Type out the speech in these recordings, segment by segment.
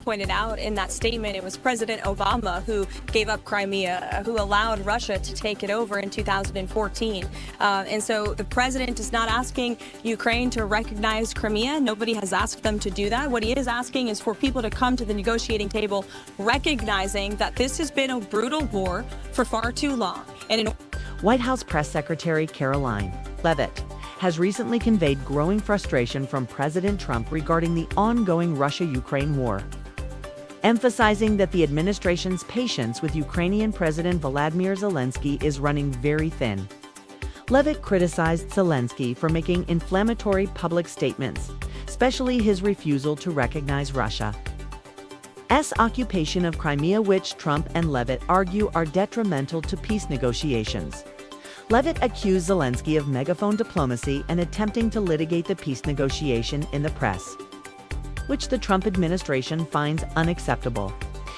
pointed out in that statement, it was President Obama who gave up Crimea, who allowed Russia to take it over in 2014. And so the president is not asking Ukraine to recognize Crimea. Nobody has asked them to do that. What he is asking is for people to come to the negotiating table, recognizing that this has been a brutal war for far too long. And White House Press Secretary Karoline Leavitt has recently conveyed growing frustration from President Trump regarding the ongoing Russia-Ukraine war, emphasizing that the administration's patience with Ukrainian President Volodymyr Zelensky is running very thin. Leavitt criticized Zelensky for making inflammatory public statements, especially his refusal to recognize Russia's occupation of Crimea, which Trump and Leavitt argue are detrimental to peace negotiations. Leavitt accused Zelensky of megaphone diplomacy and attempting to litigate the peace negotiation in the press, which the Trump administration finds unacceptable.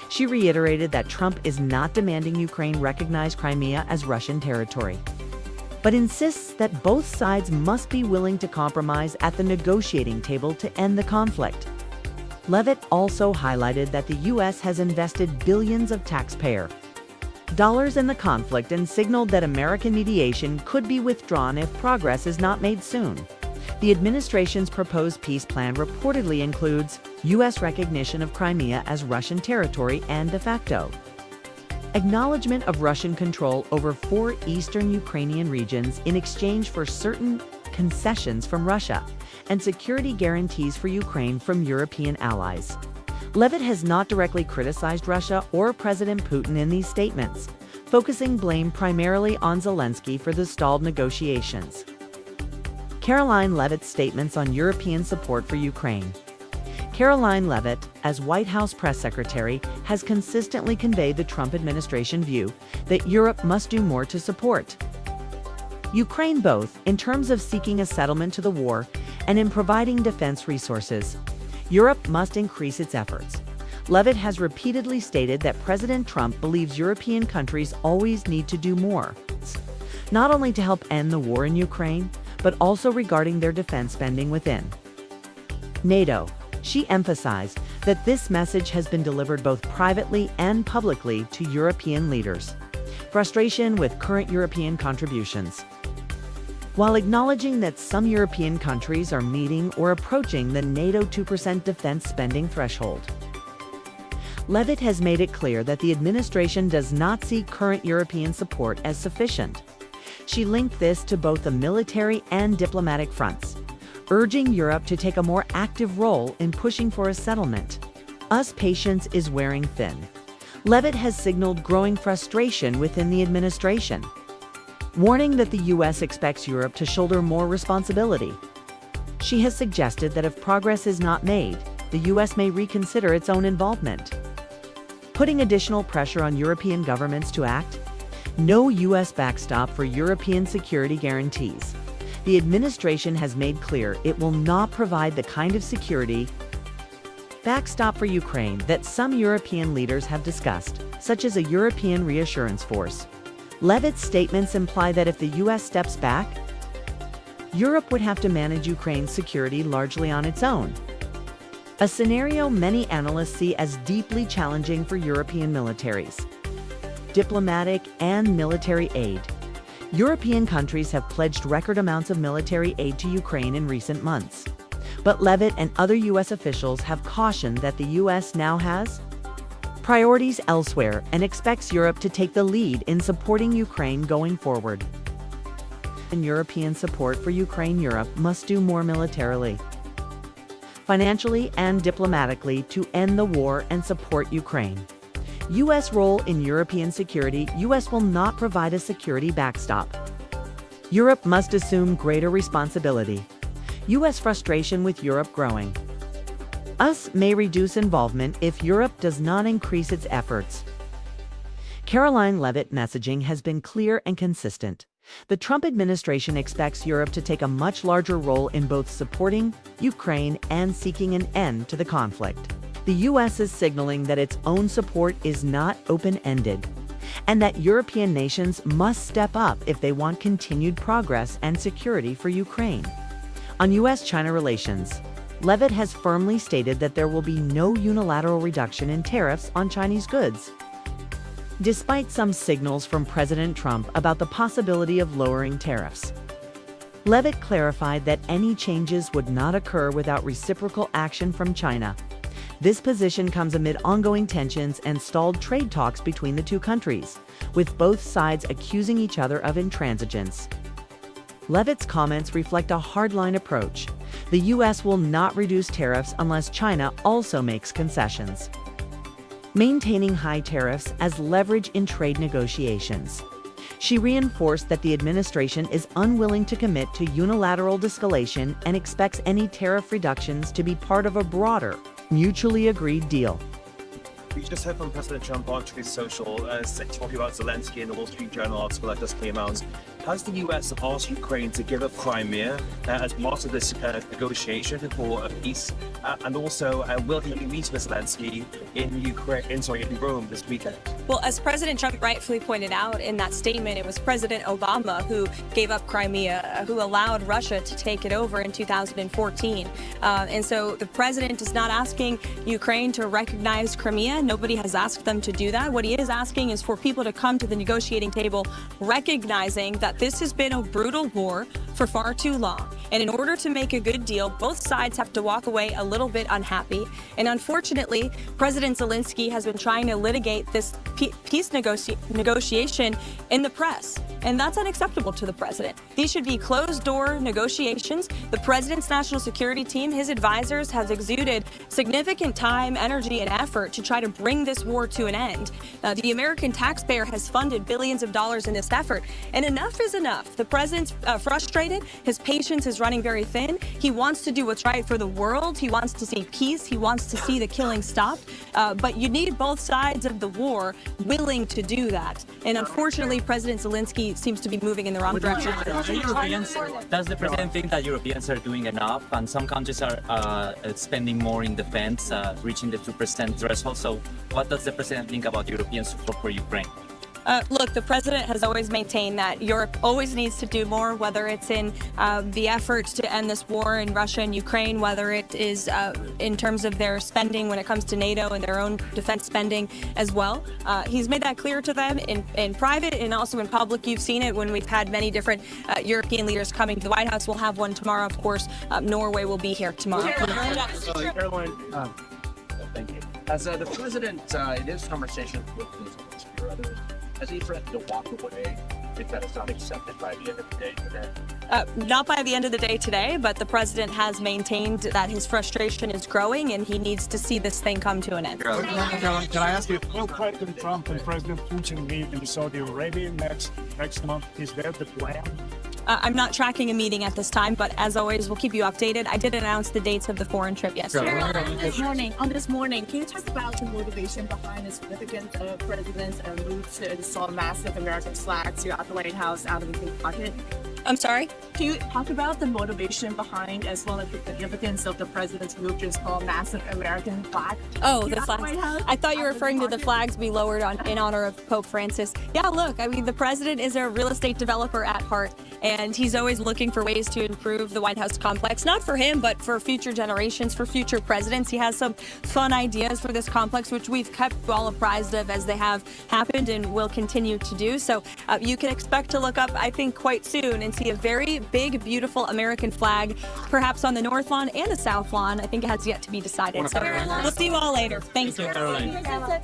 She reiterated that Trump is not demanding Ukraine recognize Crimea as Russian territory, but insists that both sides must be willing to compromise at the negotiating table to end the conflict. Leavitt also highlighted that the U.S. has invested billions of taxpayer dollars in the conflict and signaled that American mediation could be withdrawn if progress is not made soon. The administration's proposed peace plan reportedly includes U.S. recognition of Crimea as Russian territory and de facto acknowledgement of Russian control over 4 eastern Ukrainian regions in exchange for certain concessions from Russia and security guarantees for Ukraine from European allies. Leavitt has not directly criticized Russia or President Putin in these statements, focusing blame primarily on Zelensky for the stalled negotiations. Karoline Leavitt's statements on European support for Ukraine. Karoline Leavitt, as White House press secretary, has consistently conveyed the Trump administration view that Europe must do more to support Ukraine, both in terms of seeking a settlement to the war and in providing defense resources. Europe must increase its efforts. Leavitt has repeatedly stated that President Trump believes European countries always need to do more, not only to help end the war in Ukraine, but also regarding their defense spending within NATO. She emphasized that this message has been delivered both privately and publicly to European leaders. Frustration with current European contributions. While acknowledging that some European countries are meeting or approaching the NATO 2% defense spending threshold, Leavitt has made it clear that the administration does not see current European support as sufficient. She linked this to both the military and diplomatic fronts, urging Europe to take a more active role in pushing for a settlement. Us patience is wearing thin. Leavitt has signaled growing frustration within the administration, warning that the U.S. expects Europe to shoulder more responsibility. She has suggested that if progress is not made, the U.S. may reconsider its own involvement, putting additional pressure on European governments to act. No U.S. backstop for European security guarantees. The administration has made clear it will not provide the kind of security backstop for Ukraine that some European leaders have discussed, such as a European reassurance force. Leavitt's statements imply that if the U.S. steps back, Europe would have to manage Ukraine's security largely on its own, a scenario many analysts see as deeply challenging for European militaries. Diplomatic and military aid. European countries have pledged record amounts of military aid to Ukraine in recent months, but Leavitt and other U.S. officials have cautioned that the U.S. now has priorities elsewhere and expects Europe to take the lead in supporting Ukraine going forward. In European support for Ukraine, Europe must do more militarily, financially, and diplomatically to end the war and support Ukraine. U.S. role in European security. U.S. will not provide a security backstop. Europe must assume greater responsibility. U.S. frustration with Europe growing. US may reduce involvement if Europe does not increase its efforts. Karoline Leavitt messaging has been clear and consistent. The Trump administration expects Europe to take a much larger role in both supporting Ukraine and seeking an end to the conflict. The U.S. is signaling that its own support is not open-ended, and that European nations must step up if they want continued progress and security for Ukraine. On U.S.-China relations, Leavitt has firmly stated that there will be no unilateral reduction in tariffs on Chinese goods. Despite some signals from President Trump about the possibility of lowering tariffs, Leavitt clarified that any changes would not occur without reciprocal action from China. This position comes amid ongoing tensions and stalled trade talks between the two countries, with both sides accusing each other of intransigence. Leavitt's comments reflect a hardline approach. The U.S. will not reduce tariffs unless China also makes concessions, maintaining high tariffs as leverage in trade negotiations. She reinforced that the administration is unwilling to commit to unilateral de-escalation and expects any tariff reductions to be part of a broader, mutually agreed deal. We just heard from President Trump on Truth Social talking about Zelensky and the Wall Street Journal article that just came out. Has the U.S. asked Ukraine to give up Crimea as part of this negotiation for peace? And also, will he meet with Zelensky in Rome this weekend? Well, as President Trump rightfully pointed out in that statement, it was President Obama who gave up Crimea, who allowed Russia to take it over in 2014. And so the president is not asking Ukraine to recognize Crimea. Nobody has asked them to do that. What he is asking is for people to come to the negotiating table recognizing that this has been a brutal war for far too long. And in order to make a good deal, both sides have to walk away a little bit unhappy. And unfortunately, President Zelensky has been trying to litigate this peace negotiation in the press. And that's unacceptable to the president. These should be closed-door negotiations. The president's national security team, his advisors, have exuded significant time, energy, and effort to try to bring this war to an end. The American taxpayer has funded billions of dollars in this effort, and enough is enough. The president's frustrated. His patience is running very thin. He wants to do what's right for the world. He wants to see peace. He wants to see the killing stopped. But you need both sides of the war willing to do that. And unfortunately, President Zelensky seems to be moving in the wrong direction. Does the president think that Europeans are doing enough, and some countries are spending more in defense, reaching the 2% threshold? So what does the president think about European support for Ukraine? Look, the president has always maintained that Europe always needs to do more, whether it's in the efforts to end this war in Russia and Ukraine, whether it is in terms of their spending when it comes to NATO and their own defense spending as well. He's made that clear to them in private and also in public. You've seen it when we've had many different European leaders coming to the White House. We'll have one tomorrow, of course. Norway will be here tomorrow. Caroline, thank you. As the president, in his conversation with Zelensky or others, has he threatened to walk away if that is not accepted by the end of the day today? Not by the end of the day today, but the president has maintained that his frustration is growing and he needs to see this thing come to an end. Caroline, can I ask you, will President Trump and President Putin meet in Saudi Arabia next month? Is that the plan? I'm not tracking a meeting at this time, but as always, we'll keep you updated. I did announce the dates of the foreign trip yesterday. On this morning, can you talk about the motivation behind the significant president's move to install massive American flags throughout the White House out of the big pocket? I'm sorry? Can you talk about the motivation behind as well as the significance of the president's move to install massive American flags? Oh, the flags. I thought you were referring to the flags we lowered in honor of Pope Francis. Yeah, look, I mean, the president is a real estate developer at heart, and he's always looking for ways to improve the White House complex, not for him, but for future generations, for future presidents. He has some fun ideas for this complex, which we've kept well apprised of as they have happened and will continue to do. So you can expect to look up, I think, quite soon and see a very big, beautiful American flag, perhaps on the North Lawn and the South Lawn. I think it has yet to be decided. So we'll see you all later. Thank you. Caroline.